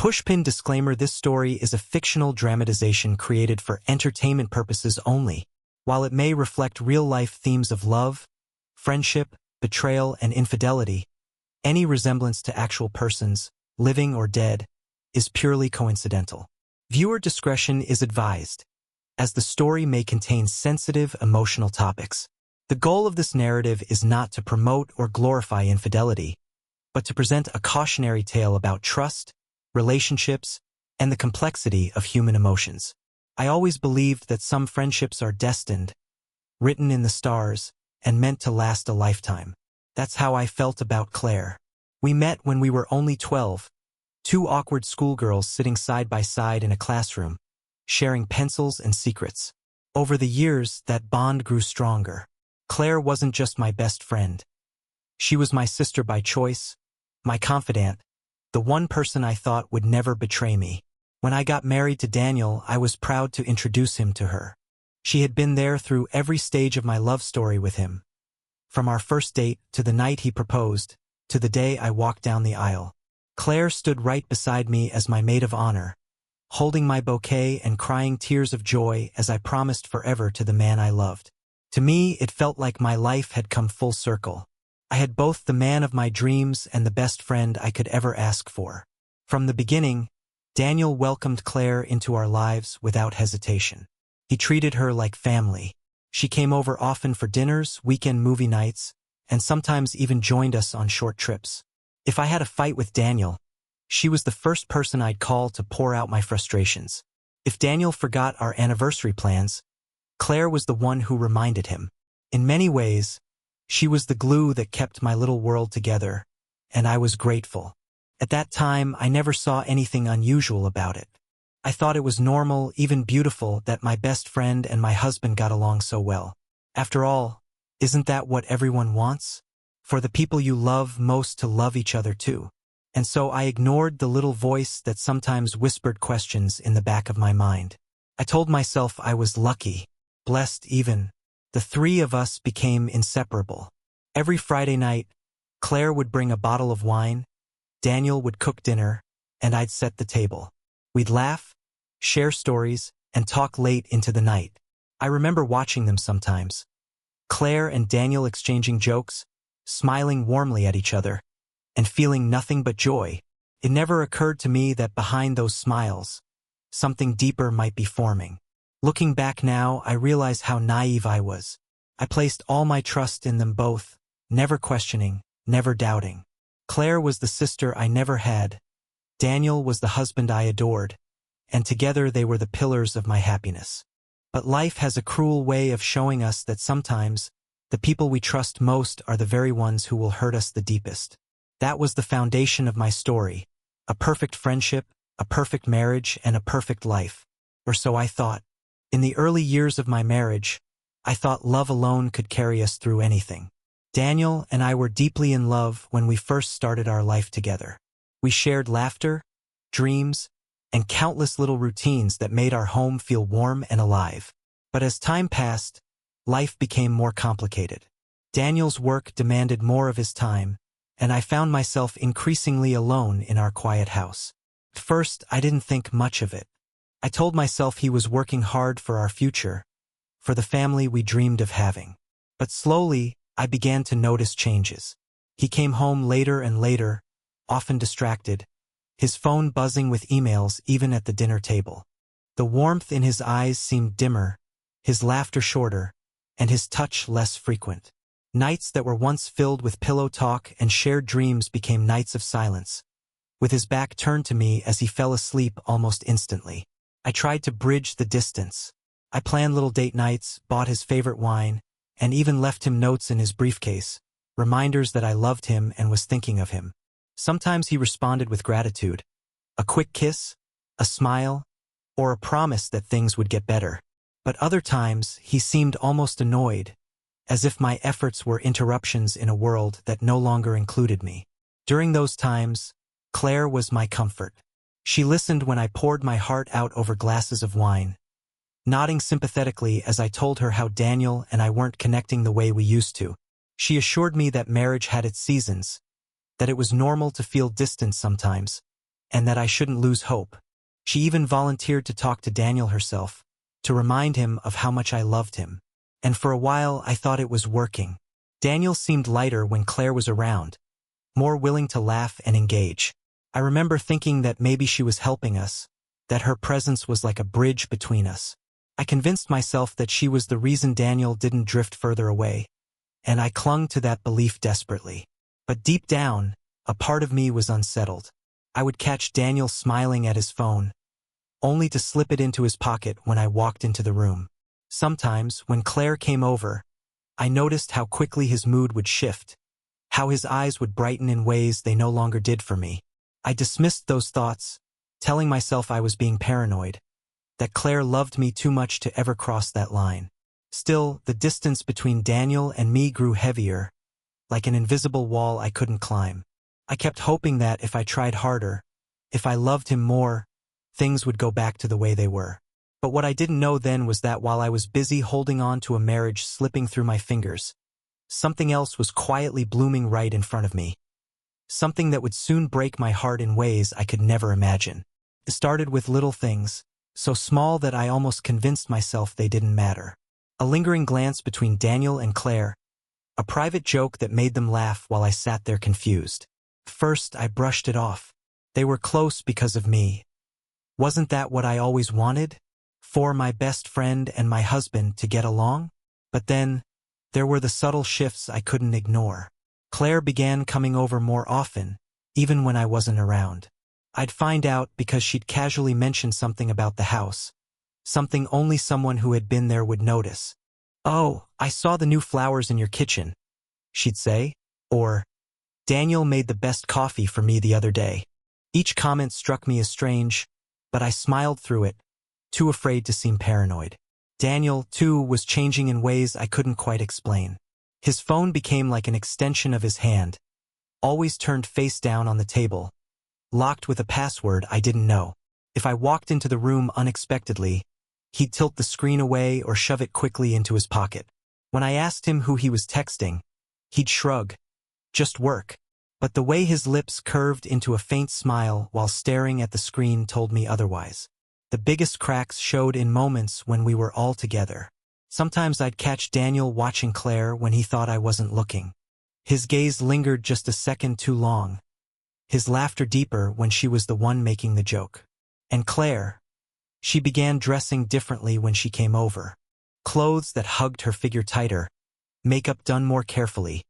Pushpin disclaimer: this story is a fictional dramatization created for entertainment purposes only. While it may reflect real-life themes of love, friendship, betrayal, and infidelity, any resemblance to actual persons, living or dead, is purely coincidental. Viewer discretion is advised, as the story may contain sensitive, emotional topics. The goal of this narrative is not to promote or glorify infidelity, but to present a cautionary tale about trust, relationships, and the complexity of human emotions. I always believed that some friendships are destined, written in the stars, and meant to last a lifetime. That's how I felt about Claire. We met when we were only 12, two awkward schoolgirls sitting side by side in a classroom, sharing pencils and secrets. Over the years, that bond grew stronger. Claire wasn't just my best friend. She was my sister by choice, my confidant, the one person I thought would never betray me. When I got married to Daniel, I was proud to introduce him to her. She had been there through every stage of my love story with him, from our first date to the night he proposed, to the day I walked down the aisle. Claire stood right beside me as my maid of honor, holding my bouquet and crying tears of joy as I promised forever to the man I loved. To me, it felt like my life had come full circle. I had both the man of my dreams and the best friend I could ever ask for. From the beginning, Daniel welcomed Claire into our lives without hesitation. He treated her like family. She came over often for dinners, weekend movie nights, and sometimes even joined us on short trips. If I had a fight with Daniel, she was the first person I'd call to pour out my frustrations. If Daniel forgot our anniversary plans, Claire was the one who reminded him. In many ways, she was the glue that kept my little world together, and I was grateful. At that time, I never saw anything unusual about it. I thought it was normal, even beautiful, that my best friend and my husband got along so well. After all, isn't that what everyone wants? For the people you love most to love each other too. And so I ignored the little voice that sometimes whispered questions in the back of my mind. I told myself I was lucky, blessed even. The three of us became inseparable. Every Friday night, Claire would bring a bottle of wine, Daniel would cook dinner, and I'd set the table. We'd laugh, share stories, and talk late into the night. I remember watching them sometimes. Claire and Daniel exchanging jokes, smiling warmly at each other, and feeling nothing but joy. It never occurred to me that behind those smiles, something deeper might be forming. Looking back now, I realize how naive I was. I placed all my trust in them both, never questioning, never doubting. Claire was the sister I never had. Daniel was the husband I adored, and together they were the pillars of my happiness. But life has a cruel way of showing us that sometimes the people we trust most are the very ones who will hurt us the deepest. That was the foundation of my story. A perfect friendship, a perfect marriage, and a perfect life. Or so I thought. In the early years of my marriage, I thought love alone could carry us through anything. Daniel and I were deeply in love when we first started our life together. We shared laughter, dreams, and countless little routines that made our home feel warm and alive. But as time passed, life became more complicated. Daniel's work demanded more of his time, and I found myself increasingly alone in our quiet house. At first, I didn't think much of it. I told myself he was working hard for our future, for the family we dreamed of having. But slowly, I began to notice changes. He came home later and later, often distracted, his phone buzzing with emails even at the dinner table. The warmth in his eyes seemed dimmer, his laughter shorter, and his touch less frequent. Nights that were once filled with pillow talk and shared dreams became nights of silence, with his back turned to me as he fell asleep almost instantly. I tried to bridge the distance. I planned little date nights, bought his favorite wine, and even left him notes in his briefcase, reminders that I loved him and was thinking of him. Sometimes he responded with gratitude, a quick kiss, a smile, or a promise that things would get better. But other times, he seemed almost annoyed, as if my efforts were interruptions in a world that no longer included me. During those times, Claire was my comfort. She listened when I poured my heart out over glasses of wine, nodding sympathetically as I told her how Daniel and I weren't connecting the way we used to. She assured me that marriage had its seasons, that it was normal to feel distant sometimes, and that I shouldn't lose hope. She even volunteered to talk to Daniel herself, to remind him of how much I loved him. And for a while I thought it was working. Daniel seemed lighter when Claire was around, more willing to laugh and engage. I remember thinking that maybe she was helping us, that her presence was like a bridge between us. I convinced myself that she was the reason Daniel didn't drift further away, and I clung to that belief desperately. But deep down, a part of me was unsettled. I would catch Daniel smiling at his phone, only to slip it into his pocket when I walked into the room. Sometimes, when Claire came over, I noticed how quickly his mood would shift, how his eyes would brighten in ways they no longer did for me. I dismissed those thoughts, telling myself I was being paranoid, that Claire loved me too much to ever cross that line. Still, the distance between Daniel and me grew heavier, like an invisible wall I couldn't climb. I kept hoping that if I tried harder, if I loved him more, things would go back to the way they were. But what I didn't know then was that while I was busy holding on to a marriage slipping through my fingers, something else was quietly blooming right in front of me. Something that would soon break my heart in ways I could never imagine. It started with little things, so small that I almost convinced myself they didn't matter. A lingering glance between Daniel and Claire, a private joke that made them laugh while I sat there confused. First, I brushed it off. They were close because of me. Wasn't that what I always wanted? For my best friend and my husband to get along? But then, there were the subtle shifts I couldn't ignore. Claire began coming over more often, even when I wasn't around. I'd find out because she'd casually mention something about the house, something only someone who had been there would notice. "Oh, I saw the new flowers in your kitchen," she'd say, or, "Daniel made the best coffee for me the other day." Each comment struck me as strange, but I smiled through it, too afraid to seem paranoid. Daniel, too, was changing in ways I couldn't quite explain. His phone became like an extension of his hand, always turned face down on the table, locked with a password I didn't know. If I walked into the room unexpectedly, he'd tilt the screen away or shove it quickly into his pocket. When I asked him who he was texting, he'd shrug, "Just work." But the way his lips curved into a faint smile while staring at the screen told me otherwise. The biggest cracks showed in moments when we were all together. Sometimes I'd catch Daniel watching Claire when he thought I wasn't looking. His gaze lingered just a second too long, his laughter deeper when she was the one making the joke. And Claire, she began dressing differently when she came over. Clothes that hugged her figure tighter, makeup done more carefully,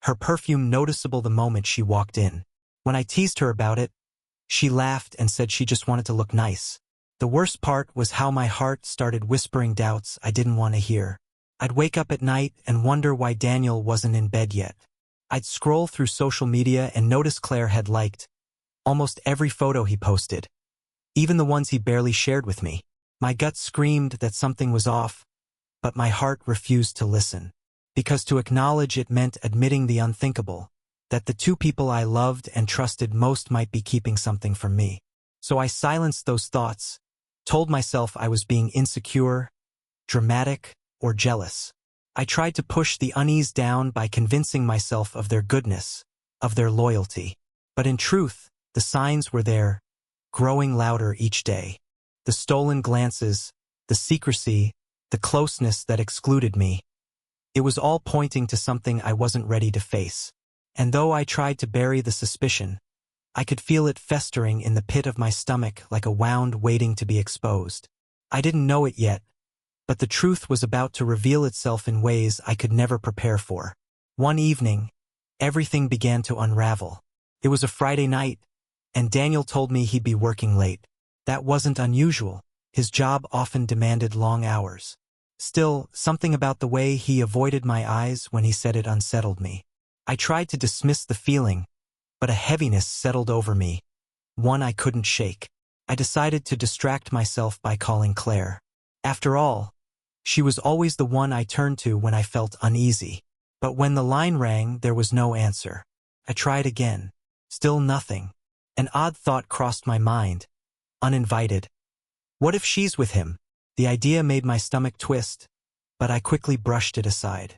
her perfume noticeable the moment she walked in. When I teased her about it, she laughed and said she just wanted to look nice. The worst part was how my heart started whispering doubts I didn't want to hear. I'd wake up at night and wonder why Daniel wasn't in bed yet. I'd scroll through social media and notice Claire had liked almost every photo he posted, even the ones he barely shared with me. My gut screamed that something was off, but my heart refused to listen. Because to acknowledge it meant admitting the unthinkable, that the two people I loved and trusted most might be keeping something from me. So I silenced those thoughts, told myself I was being insecure, dramatic, or jealous. I tried to push the unease down by convincing myself of their goodness, of their loyalty. But in truth, the signs were there, growing louder each day. The stolen glances, the secrecy, the closeness that excluded me. It was all pointing to something I wasn't ready to face. And though I tried to bury the suspicion, I could feel it festering in the pit of my stomach like a wound waiting to be exposed. I didn't know it yet, but the truth was about to reveal itself in ways I could never prepare for. One evening, everything began to unravel. It was a Friday night, and Daniel told me he'd be working late. That wasn't unusual. His job often demanded long hours. Still, something about the way he avoided my eyes when he said it unsettled me. I tried to dismiss the feeling, but a heaviness settled over me, one I couldn't shake. I decided to distract myself by calling Claire. After all, she was always the one I turned to when I felt uneasy. But when the line rang, there was no answer. I tried again. Still nothing. An odd thought crossed my mind, uninvited. What if she's with him? The idea made my stomach twist, but I quickly brushed it aside.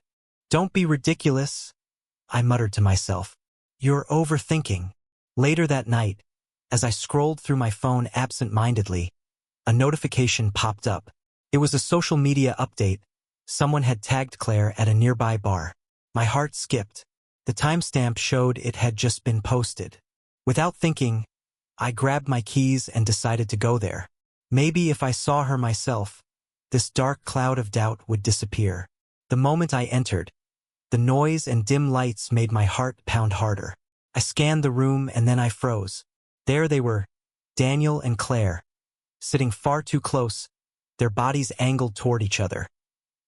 "Don't be ridiculous," I muttered to myself. "You're overthinking." Later that night, As I scrolled through my phone absent-mindedly, a notification popped up. It was a social media update. Someone had tagged Claire at a nearby bar. My heart skipped. The timestamp showed it had just been posted. Without thinking, I grabbed my keys and decided to go there. Maybe if I saw her myself, this dark cloud of doubt would disappear. The moment I entered, the noise and dim lights made my heart pound harder. I scanned the room and then I froze. There they were, Daniel and Claire, sitting far too close, their bodies angled toward each other,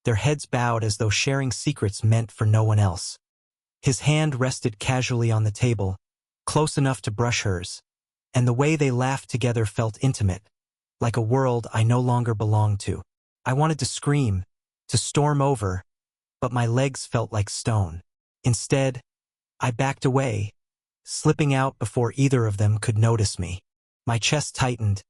their heads bowed as though sharing secrets meant for no one else. His hand rested casually on the table, close enough to brush hers, and the way they laughed together felt intimate, like a world I no longer belonged to. I wanted to scream, to storm over, but my legs felt like stone. Instead, I backed away, slipping out before either of them could notice me. My chest tightened,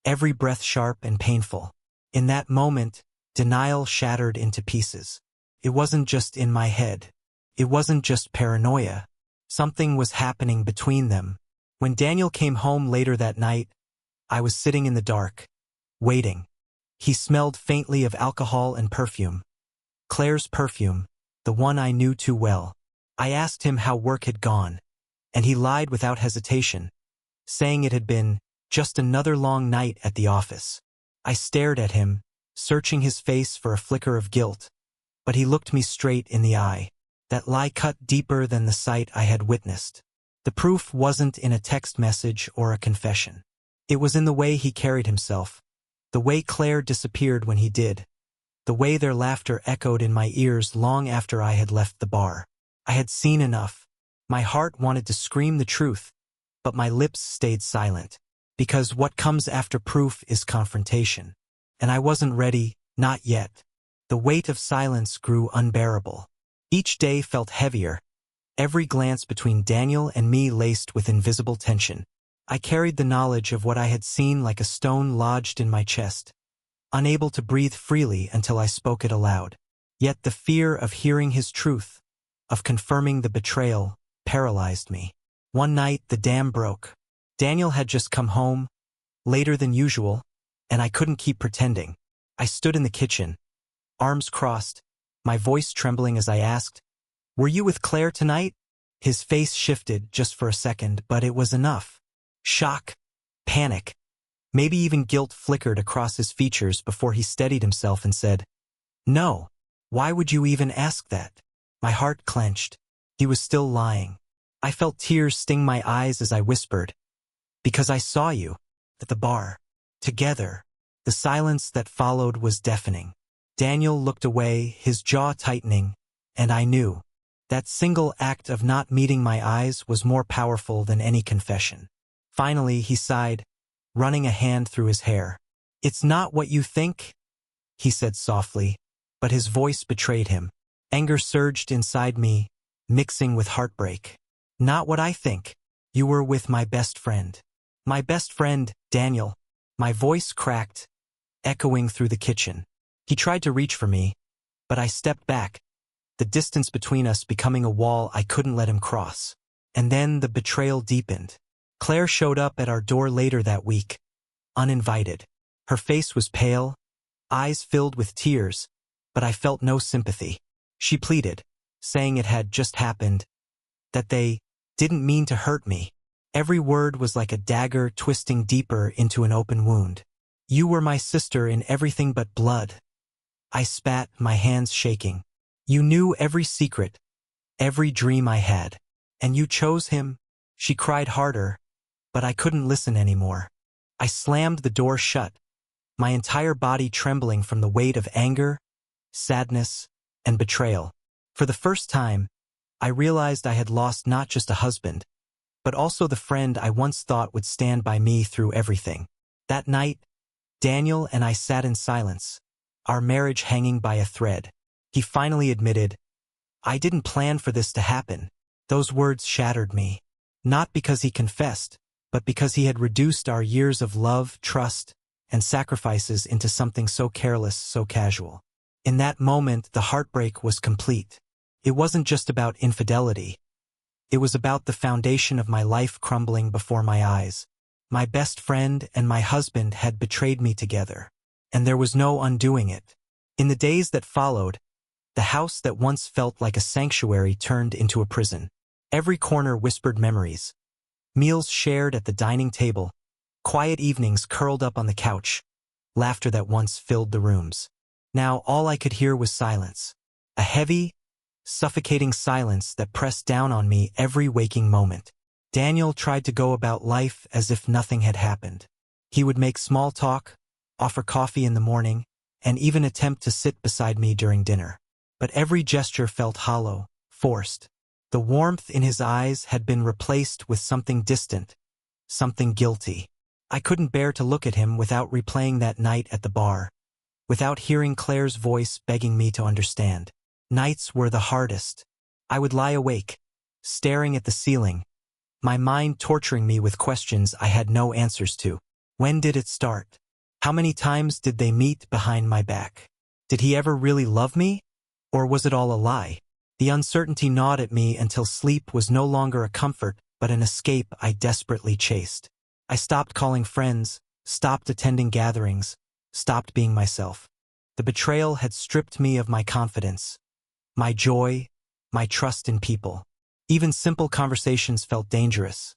every breath sharp and painful. In that moment, denial shattered into pieces. It wasn't just in my head. It wasn't just paranoia. Something was happening between them. When Daniel came home later that night, I was sitting in the dark, waiting. He smelled faintly of alcohol and perfume. Claire's perfume, the one I knew too well. I asked him how work had gone, and he lied without hesitation, saying it had been just another long night at the office. I stared at him, searching his face for a flicker of guilt, but he looked me straight in the eye. That lie cut deeper than the sight I had witnessed. The proof wasn't in a text message or a confession. It was in the way he carried himself, the way Claire disappeared when he did, the way their laughter echoed in my ears long after I had left the bar. I had seen enough. My heart wanted to scream the truth, but my lips stayed silent, because what comes after proof is confrontation. And I wasn't ready, not yet. The weight of silence grew unbearable. Each day felt heavier, every glance between Daniel and me laced with invisible tension. I carried the knowledge of what I had seen like a stone lodged in my chest, unable to breathe freely until I spoke it aloud. Yet the fear of hearing his truth, of confirming the betrayal, paralyzed me. One night the dam broke. Daniel had just come home, later than usual, and I couldn't keep pretending. I stood in the kitchen, arms crossed, my voice trembling as I asked, "Were you with Claire tonight?" His face shifted just for a second, but it was enough. Shock, panic, maybe even guilt flickered across his features before he steadied himself and said, "No. Why would you even ask that?" My heart clenched. He was still lying. I felt tears sting my eyes as I whispered, "Because I saw you at the bar, together." The silence that followed was deafening. Daniel looked away, his jaw tightening, and I knew that single act of not meeting my eyes was more powerful than any confession. Finally, he sighed, running a hand through his hair. "It's not what you think," he said softly, but his voice betrayed him. Anger surged inside me, mixing with heartbreak. "Not what I think. You were with my best friend." "My best friend, Daniel." My voice cracked, echoing through the kitchen. He tried to reach for me, but I stepped back, the distance between us becoming a wall I couldn't let him cross. And then the betrayal deepened. Claire showed up at our door later that week, uninvited. Her face was pale, eyes filled with tears, but I felt no sympathy. She pleaded, saying it had just happened, that they didn't mean to hurt me. Every word was like a dagger twisting deeper into an open wound. "You were my sister in everything but blood." I spat, my hands shaking. "You knew every secret, every dream I had. And you chose him." She cried harder, but I couldn't listen anymore. I slammed the door shut, my entire body trembling from the weight of anger, sadness, and betrayal. For the first time, I realized I had lost not just a husband, but also the friend I once thought would stand by me through everything. That night, Daniel and I sat in silence, our marriage hanging by a thread. He finally admitted, "I didn't plan for this to happen." Those words shattered me, not because he confessed, but because he had reduced our years of love, trust, and sacrifices into something so careless, so casual. In that moment, the heartbreak was complete. It wasn't just about infidelity. It was about the foundation of my life crumbling before my eyes. my best friend, and my husband had betrayed me together, and there was no undoing it. In the days that followed, the house that once felt like a sanctuary turned into a prison. Every corner whispered memories. Meals shared at the dining table, quiet evenings curled up on the couch, laughter that once filled the rooms. Now all I could hear was silence. A heavy, suffocating silence that pressed down on me every waking moment. Daniel tried to go about life as if nothing had happened. He would make small talk, offer coffee in the morning, and even attempt to sit beside me during dinner. But every gesture felt hollow, forced. The warmth in his eyes had been replaced with something distant, something guilty. I couldn't bear to look at him without replaying that night at the bar, without hearing Claire's voice begging me to understand. Nights were the hardest. I would lie awake, staring at the ceiling, my mind torturing me with questions I had no answers to. When did it start? How many times did they meet behind my back? Did he ever really love me? Or was it all a lie? The uncertainty gnawed at me until sleep was no longer a comfort but an escape I desperately chased. I stopped calling friends, stopped attending gatherings, stopped being myself. The betrayal had stripped me of my confidence, my joy, my trust in people. Even simple conversations felt dangerous.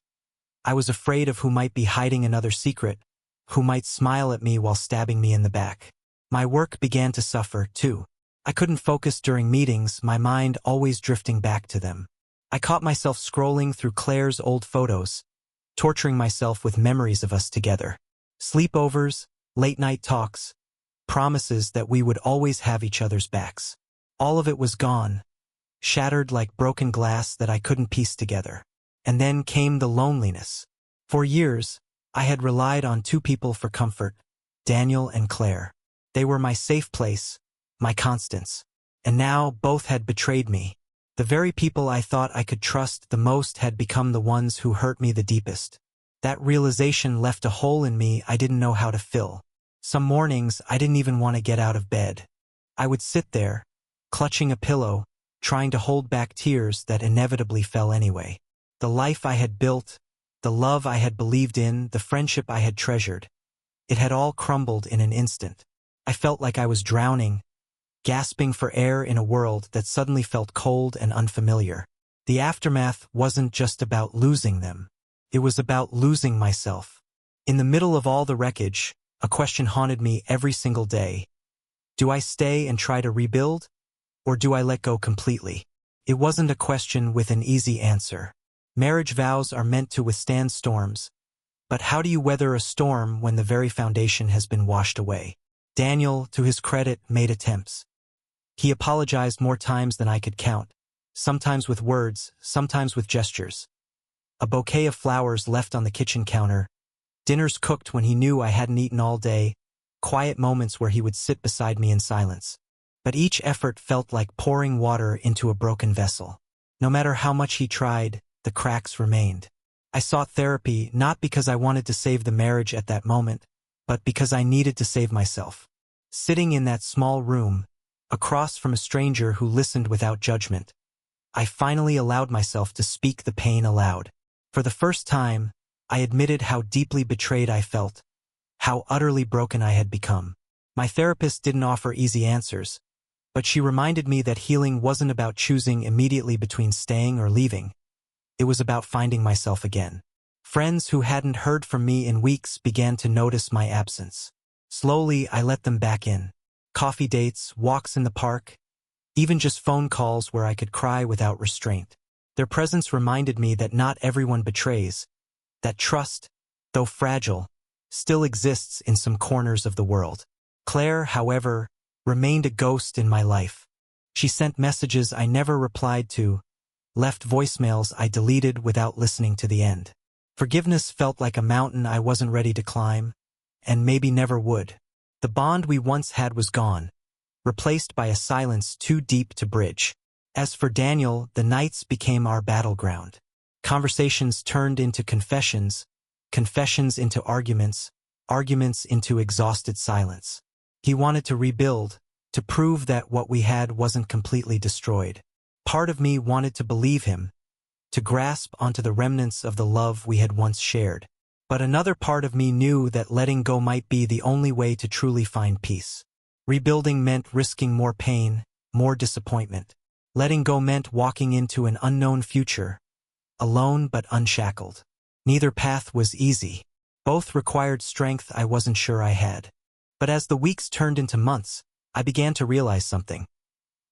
I was afraid of who might be hiding another secret, who might smile at me while stabbing me in the back. My work began to suffer, too. I couldn't focus during meetings, my mind always drifting back to them. I caught myself scrolling through Claire's old photos, torturing myself with memories of us together. Sleepovers, late-night talks, promises that we would always have each other's backs. All of it was gone, shattered like broken glass that I couldn't piece together. And then came the loneliness. For years, I had relied on two people for comfort, Daniel and Claire. They were my safe place, my constants. And now both had betrayed me. The very people I thought I could trust the most had become the ones who hurt me the deepest. That realization left a hole in me I didn't know how to fill. Some mornings I didn't even want to get out of bed. I would sit there, clutching a pillow, trying to hold back tears that inevitably fell anyway. The life I had built, the love I had believed in, the friendship I had treasured, it had all crumbled in an instant. I felt like I was drowning, gasping for air in a world that suddenly felt cold and unfamiliar. The aftermath wasn't just about losing them. It was about losing myself. In the middle of all the wreckage, a question haunted me every single day. Do I stay and try to rebuild? Or do I let go completely? It wasn't a question with an easy answer. Marriage vows are meant to withstand storms. But how do you weather a storm when the very foundation has been washed away? Daniel, to his credit, made attempts. He apologized more times than I could count, sometimes with words, sometimes with gestures. A bouquet of flowers left on the kitchen counter, dinners cooked when he knew I hadn't eaten all day, quiet moments where he would sit beside me in silence. But each effort felt like pouring water into a broken vessel. No matter how much he tried, the cracks remained. I sought therapy not because I wanted to save the marriage at that moment, but because I needed to save myself. Sitting in that small room, across from a stranger who listened without judgment, I finally allowed myself to speak the pain aloud. For the first time, I admitted how deeply betrayed I felt, how utterly broken I had become. My therapist didn't offer easy answers, but she reminded me that healing wasn't about choosing immediately between staying or leaving. It was about finding myself again. Friends who hadn't heard from me in weeks began to notice my absence. Slowly, I let them back in. Coffee dates, walks in the park, even just phone calls where I could cry without restraint. Their presence reminded me that not everyone betrays, that trust, though fragile, still exists in some corners of the world. Claire, however, remained a ghost in my life. She sent messages I never replied to, left voicemails I deleted without listening to the end. Forgiveness felt like a mountain I wasn't ready to climb, and maybe never would. The bond we once had was gone, replaced by a silence too deep to bridge. As for Daniel, the nights became our battleground. Conversations turned into confessions, confessions into arguments, arguments into exhausted silence. He wanted to rebuild, to prove that what we had wasn't completely destroyed. Part of me wanted to believe him, to grasp onto the remnants of the love we had once shared. But another part of me knew that letting go might be the only way to truly find peace. Rebuilding meant risking more pain, more disappointment. Letting go meant walking into an unknown future, alone but unshackled. Neither path was easy. Both required strength I wasn't sure I had. But as the weeks turned into months, I began to realize something.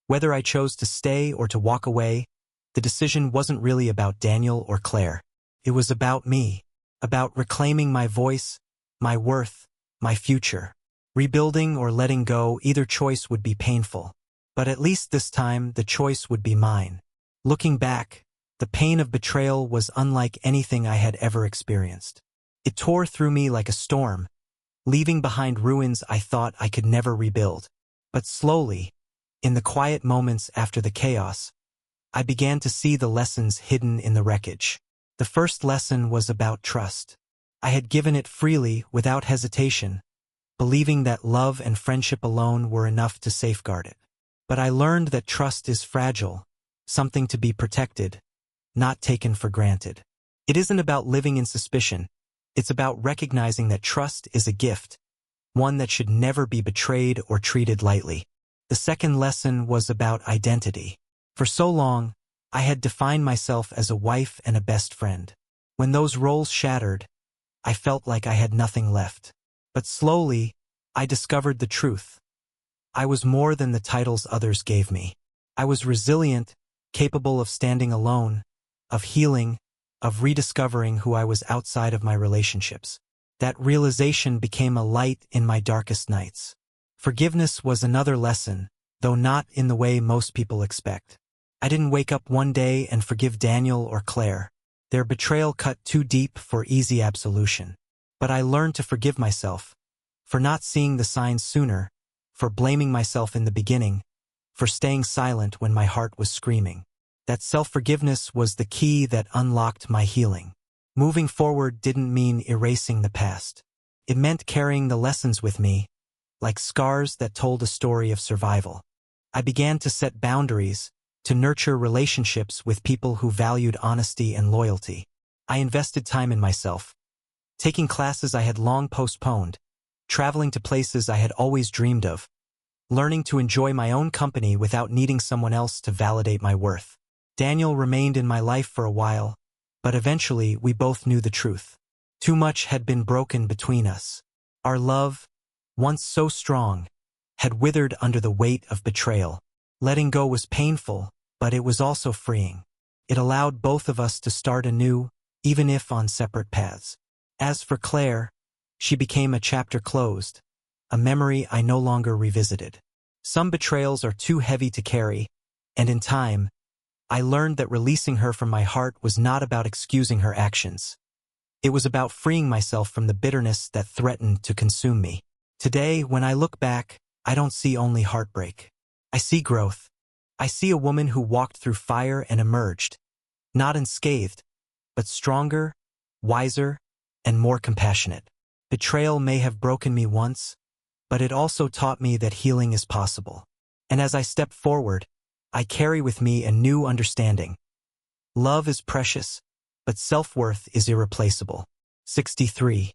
Whether I chose to stay or to walk away, the decision wasn't really about Daniel or Claire. It was about me, about reclaiming my voice, my worth, my future. Rebuilding or letting go, either choice would be painful. But at least this time, the choice would be mine. Looking back, the pain of betrayal was unlike anything I had ever experienced. It tore through me like a storm, leaving behind ruins I thought I could never rebuild. But slowly, in the quiet moments after the chaos, I began to see the lessons hidden in the wreckage. The first lesson was about trust. I had given it freely, without hesitation, believing that love and friendship alone were enough to safeguard it. But I learned that trust is fragile, something to be protected, not taken for granted. It isn't about living in suspicion. It's about recognizing that trust is a gift, one that should never be betrayed or treated lightly. The second lesson was about identity. For so long, I had defined myself as a wife and a best friend. When those roles shattered, I felt like I had nothing left. But slowly, I discovered the truth. I was more than the titles others gave me. I was resilient, capable of standing alone, of healing, of rediscovering who I was outside of my relationships. That realization became a light in my darkest nights. Forgiveness was another lesson, though not in the way most people expect. I didn't wake up one day and forgive Daniel or Claire. Their betrayal cut too deep for easy absolution. But I learned to forgive myself, for not seeing the signs sooner, for blaming myself in the beginning, for staying silent when my heart was screaming. That self-forgiveness was the key that unlocked my healing. Moving forward didn't mean erasing the past. It meant carrying the lessons with me, like scars that told a story of survival. I began to set boundaries, to nurture relationships with people who valued honesty and loyalty. I invested time in myself, taking classes I had long postponed, traveling to places I had always dreamed of, learning to enjoy my own company without needing someone else to validate my worth. Daniel remained in my life for a while, but eventually we both knew the truth. Too much had been broken between us. Our love, once so strong, had withered under the weight of betrayal. Letting go was painful, but it was also freeing. It allowed both of us to start anew, even if on separate paths. As for Claire, she became a chapter closed, a memory I no longer revisited. Some betrayals are too heavy to carry, and in time, I learned that releasing her from my heart was not about excusing her actions. It was about freeing myself from the bitterness that threatened to consume me. Today, when I look back, I don't see only heartbreak. I see growth. I see a woman who walked through fire and emerged, not unscathed, but stronger, wiser, and more compassionate. Betrayal may have broken me once, but it also taught me that healing is possible. And as I step forward, I carry with me a new understanding. Love is precious, but self-worth is irreplaceable. 63.